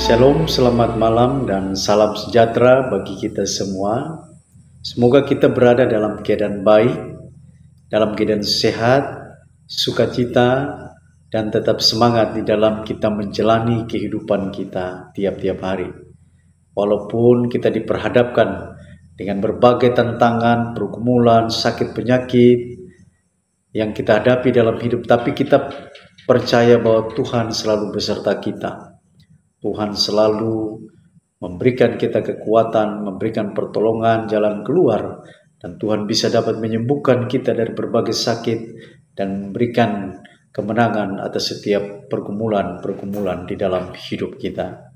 Shalom, selamat malam dan salam sejahtera bagi kita semua. Semoga kita berada dalam keadaan baik, dalam keadaan sehat, sukacita, dan tetap semangat di dalam kita menjalani kehidupan kita tiap-tiap hari. Walaupun kita diperhadapkan dengan berbagai tantangan, pergumulan, sakit penyakit yang kita hadapi dalam hidup, tapi kita percaya bahwa Tuhan selalu beserta kita. Tuhan selalu memberikan kita kekuatan, memberikan pertolongan, jalan keluar, dan Tuhan bisa dapat menyembuhkan kita dari berbagai sakit dan memberikan kemenangan atas setiap pergumulan-pergumulan di dalam hidup kita.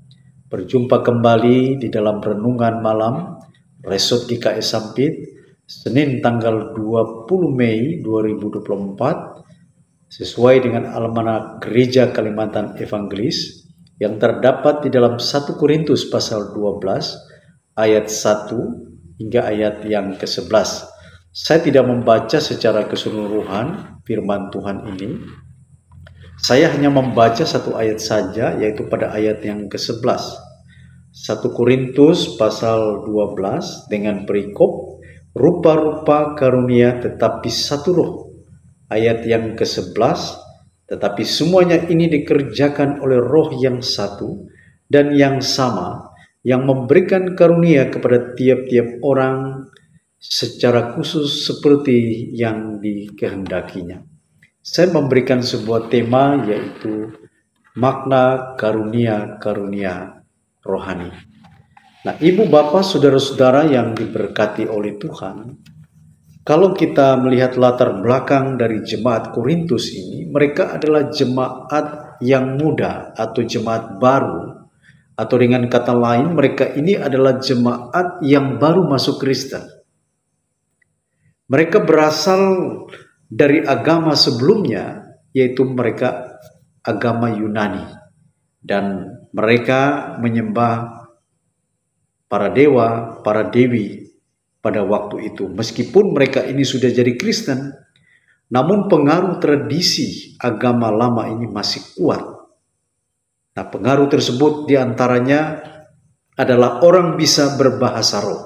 Berjumpa kembali di dalam renungan malam Resort GKS Sampit, Senin tanggal 20 Mei 2024, sesuai dengan almanak Gereja Kalimantan Evangelis, yang terdapat di dalam 1 Korintus pasal 12 ayat 1 hingga ayat yang ke-11. Saya tidak membaca secara keseluruhan firman Tuhan ini. Saya hanya membaca satu ayat saja, yaitu pada ayat yang ke-11. 1 Korintus pasal 12 dengan perikop rupa-rupa karunia tetapi satu roh. Ayat yang ke-11, tetapi semuanya ini dikerjakan oleh roh yang satu dan yang sama, yang memberikan karunia kepada tiap-tiap orang secara khusus seperti yang dikehendakinya. Saya memberikan sebuah tema, yaitu makna karunia-karunia rohani. Nah, ibu bapak saudara-saudara yang diberkati oleh Tuhan, kalau kita melihat latar belakang dari jemaat Korintus ini, mereka adalah jemaat yang muda atau jemaat baru, atau dengan kata lain, mereka ini adalah jemaat yang baru masuk Kristen. Mereka berasal dari agama sebelumnya, yaitu mereka agama Yunani, dan mereka menyembah para dewa, para dewi pada waktu itu. Meskipun mereka ini sudah jadi Kristen, namun pengaruh tradisi agama lama ini masih kuat. Nah, pengaruh tersebut diantaranya adalah orang bisa berbahasa roh.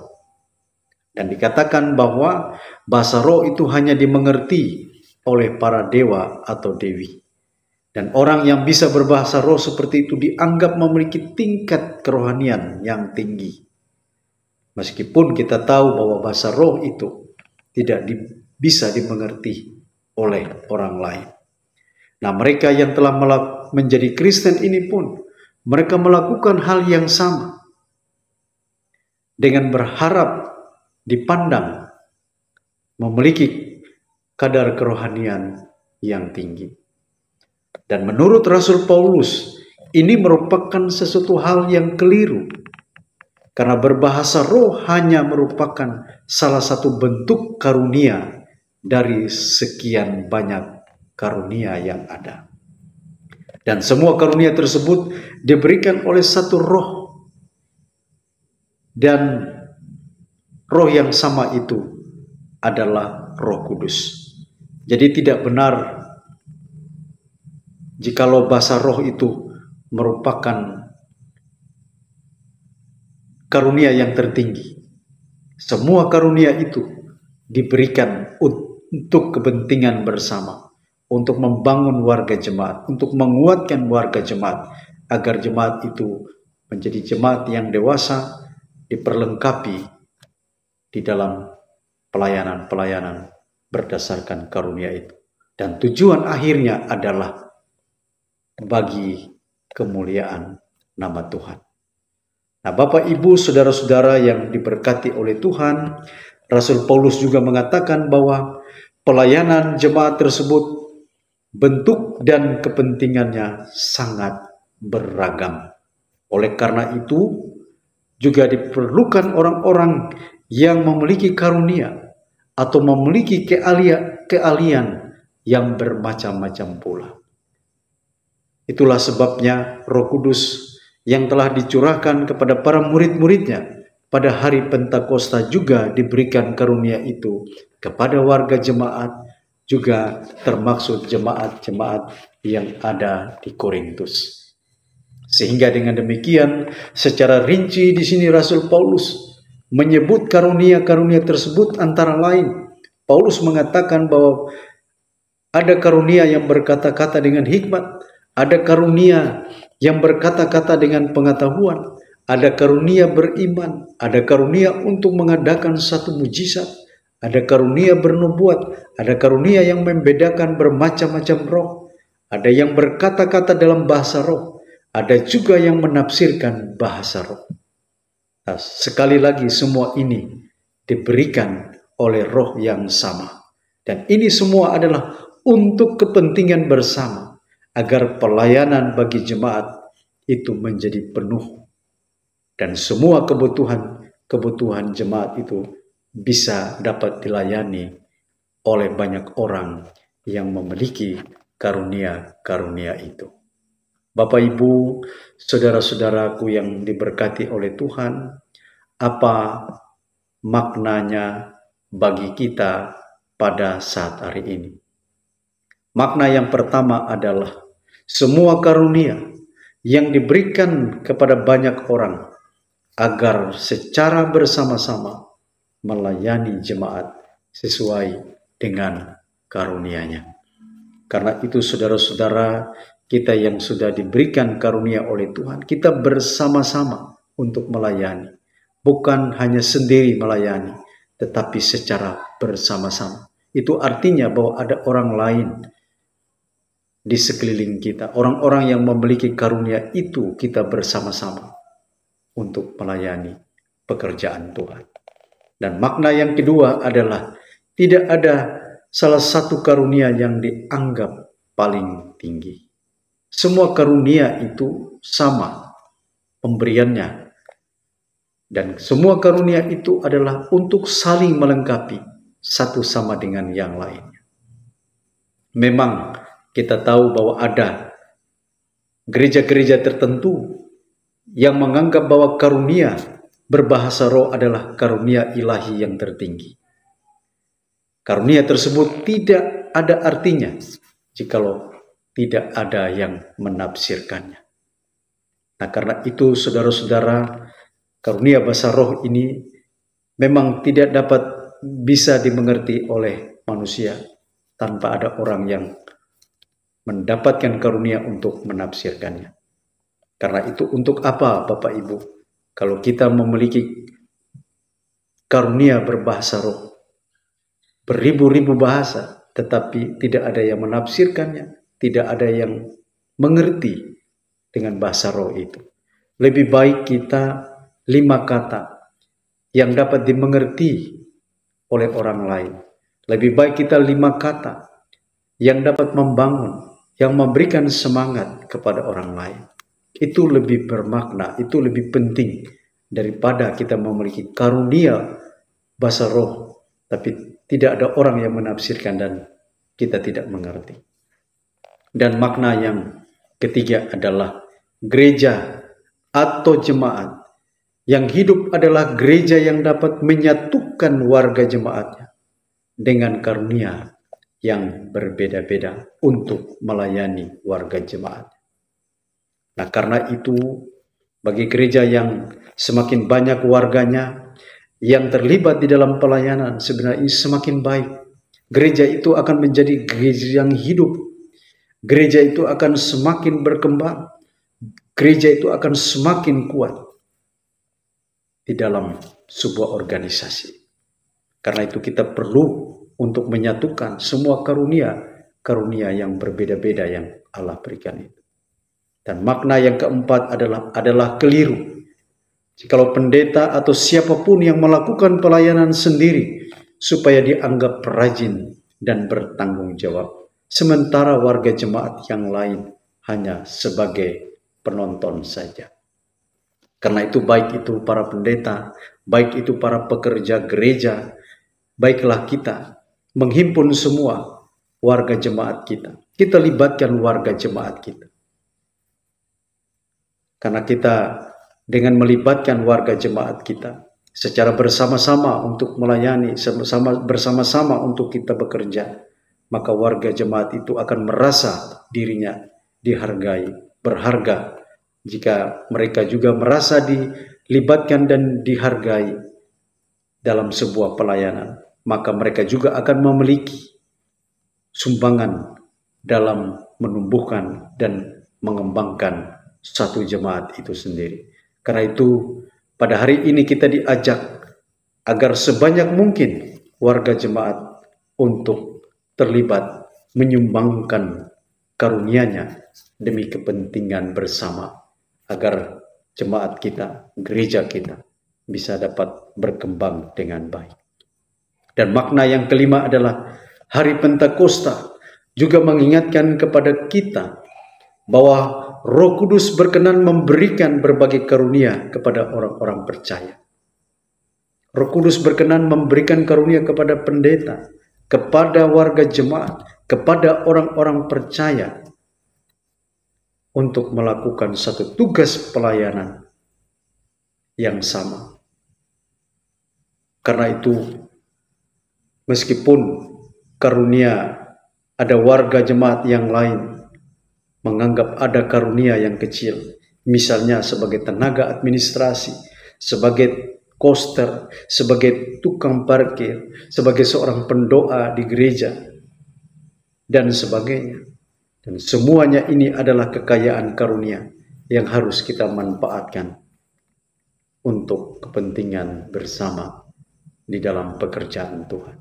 Dan dikatakan bahwa bahasa roh itu hanya dimengerti oleh para dewa atau dewi. Dan orang yang bisa berbahasa roh seperti itu dianggap memiliki tingkat kerohanian yang tinggi. Meskipun kita tahu bahwa bahasa roh itu tidak bisa dimengerti oleh orang lain. Nah, mereka yang telah menjadi Kristen ini pun, mereka melakukan hal yang sama dengan berharap dipandang memiliki kadar kerohanian yang tinggi. Dan menurut Rasul Paulus, ini merupakan sesuatu hal yang keliru. Karena berbahasa roh hanya merupakan salah satu bentuk karunia dari sekian banyak karunia yang ada. Dan semua karunia tersebut diberikan oleh satu roh. Dan roh yang sama itu adalah Roh Kudus. Jadi tidak benar jikalau bahasa roh itu merupakan karunia yang tertinggi. Semua karunia itu diberikan untuk kepentingan bersama, untuk membangun warga jemaat, untuk menguatkan warga jemaat, agar jemaat itu menjadi jemaat yang dewasa, diperlengkapi di dalam pelayanan-pelayanan berdasarkan karunia itu. Dan tujuan akhirnya adalah bagi kemuliaan nama Tuhan. Nah, Bapak, Ibu, saudara-saudara yang diberkati oleh Tuhan, Rasul Paulus juga mengatakan bahwa pelayanan jemaat tersebut bentuk dan kepentingannya sangat beragam. Oleh karena itu, juga diperlukan orang-orang yang memiliki karunia atau memiliki keahlian yang bermacam-macam pula. Itulah sebabnya Roh Kudus yang telah dicurahkan kepada para murid-muridnya pada hari Pentakosta juga diberikan karunia itu kepada warga jemaat, juga termaksud jemaat-jemaat yang ada di Korintus. Sehingga dengan demikian secara rinci di sini Rasul Paulus menyebut karunia-karunia tersebut, antara lain Paulus mengatakan bahwa ada karunia yang berkata-kata dengan hikmat, ada karunia yang berkata-kata dengan pengetahuan, ada karunia beriman, ada karunia untuk mengadakan satu mujizat, ada karunia bernubuat, ada karunia yang membedakan bermacam-macam roh, ada yang berkata-kata dalam bahasa roh, ada juga yang menafsirkan bahasa roh. Nah, sekali lagi semua ini diberikan oleh roh yang sama. Dan ini semua adalah untuk kepentingan bersama, agar pelayanan bagi jemaat itu menjadi penuh. Dan semua kebutuhan jemaat itu bisa dapat dilayani oleh banyak orang yang memiliki karunia-karunia itu. Bapak, Ibu, saudara-saudaraku yang diberkati oleh Tuhan, apa maknanya bagi kita pada saat hari ini? Makna yang pertama adalah semua karunia yang diberikan kepada banyak orang agar secara bersama-sama melayani jemaat sesuai dengan karunia-Nya. Karena itu saudara-saudara, kita yang sudah diberikan karunia oleh Tuhan, kita bersama-sama untuk melayani. Bukan hanya sendiri melayani, tetapi secara bersama-sama. Itu artinya bahwa ada orang lain di sekeliling kita, orang-orang yang memiliki karunia itu, kita bersama-sama untuk melayani pekerjaan Tuhan. Dan makna yang kedua adalah tidak ada salah satu karunia yang dianggap paling tinggi. Semua karunia itu sama pemberiannya. Dan semua karunia itu adalah untuk saling melengkapi satu sama dengan yang lainnya. Memang kita tahu bahwa ada gereja-gereja tertentu yang menganggap bahwa karunia berbahasa roh adalah karunia ilahi yang tertinggi. Karunia tersebut tidak ada artinya jikalau tidak ada yang menafsirkannya. Nah, karena itu saudara-saudara, karunia bahasa roh ini memang tidak dapat bisa dimengerti oleh manusia tanpa ada orang yang mendapatkan karunia untuk menafsirkannya. Karena itu untuk apa Bapak Ibu? Kalau kita memiliki karunia berbahasa roh, beribu-ribu bahasa, tetapi tidak ada yang menafsirkannya, tidak ada yang mengerti dengan bahasa roh itu. Lebih baik kita 5 kata yang dapat dimengerti oleh orang lain. Lebih baik kita 5 kata yang dapat membangun, yang memberikan semangat kepada orang lain. Itu lebih bermakna, itu lebih penting daripada kita memiliki karunia bahasa roh, tapi tidak ada orang yang menafsirkan dan kita tidak mengerti. Dan makna yang ketiga adalah gereja atau jemaat yang hidup adalah gereja yang dapat menyatukan warga jemaatnya dengan karunia yang berbeda-beda untuk melayani warga jemaat. Nah, karena itu bagi gereja yang semakin banyak warganya yang terlibat di dalam pelayanan, sebenarnya semakin baik. Gereja itu akan menjadi gereja yang hidup. Gereja itu akan semakin berkembang. Gereja itu akan semakin kuat di dalam sebuah organisasi. Karena itu kita perlu untuk menyatukan semua karunia yang berbeda-beda yang Allah berikan itu. Dan makna yang keempat adalah keliru. Jikalau pendeta atau siapapun yang melakukan pelayanan sendiri supaya dianggap rajin dan bertanggung jawab, sementara warga jemaat yang lain hanya sebagai penonton saja. Karena itu baik itu para pendeta, baik itu para pekerja gereja, baiklah kita menghimpun semua warga jemaat kita. Kita libatkan warga jemaat kita. Karena kita dengan melibatkan warga jemaat kita secara bersama-sama untuk melayani, bersama-sama untuk kita bekerja, maka warga jemaat itu akan merasa dirinya dihargai, berharga, jika mereka juga merasa dilibatkan dan dihargai dalam sebuah pelayanan, maka mereka juga akan memiliki sumbangan dalam menumbuhkan dan mengembangkan satu jemaat itu sendiri. Karena itu, pada hari ini kita diajak agar sebanyak mungkin warga jemaat untuk terlibat menyumbangkan karunia-Nya demi kepentingan bersama, agar jemaat kita, gereja kita bisa dapat berkembang dengan baik. Dan makna yang kelima adalah hari Pentakosta juga mengingatkan kepada kita bahwa Roh Kudus berkenan memberikan berbagai karunia kepada orang-orang percaya. Roh Kudus berkenan memberikan karunia kepada pendeta, kepada warga jemaat, kepada orang-orang percaya untuk melakukan satu tugas pelayanan yang sama. Karena itu, meskipun karunia ada warga jemaat yang lain menganggap ada karunia yang kecil, misalnya sebagai tenaga administrasi, sebagai koster, sebagai tukang parkir, sebagai seorang pendoa di gereja, dan sebagainya. Dan semuanya ini adalah kekayaan karunia yang harus kita manfaatkan untuk kepentingan bersama di dalam pekerjaan Tuhan.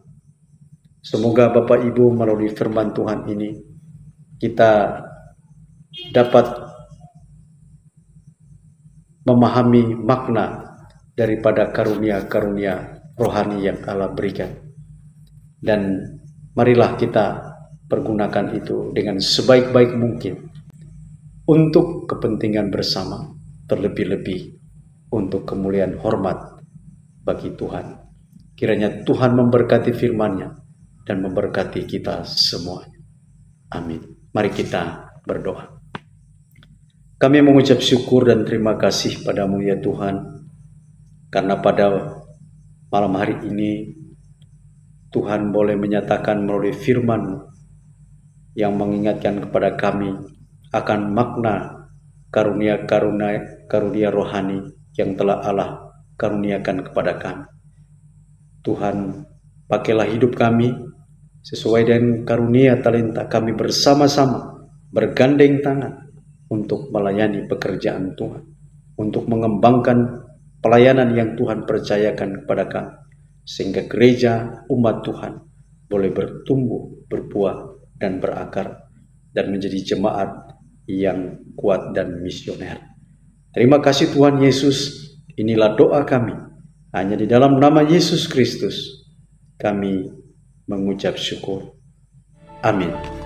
Semoga Bapak Ibu melalui firman Tuhan ini kita dapat memahami makna daripada karunia-karunia rohani yang Allah berikan. Dan marilah kita pergunakan itu dengan sebaik-baik mungkin untuk kepentingan bersama, terlebih-lebih untuk kemuliaan hormat bagi Tuhan. Kiranya Tuhan memberkati firman-Nya dan memberkati kita semuanya. Amin. Mari kita berdoa. Kami mengucap syukur dan terima kasih padamu ya Tuhan, karena pada malam hari ini Tuhan boleh menyatakan melalui firman yang mengingatkan kepada kami akan makna karunia rohani yang telah Allah karuniakan kepada kami. Tuhan, pakailah hidup kami sesuai dengan karunia talenta kami, bersama-sama bergandeng tangan untuk melayani pekerjaan Tuhan, untuk mengembangkan pelayanan yang Tuhan percayakan kepada kami, sehingga gereja umat Tuhan boleh bertumbuh, berbuah, dan berakar, dan menjadi jemaat yang kuat dan misioner. Terima kasih Tuhan Yesus, inilah doa kami. Hanya di dalam nama Yesus Kristus kami mengucap syukur. Amin.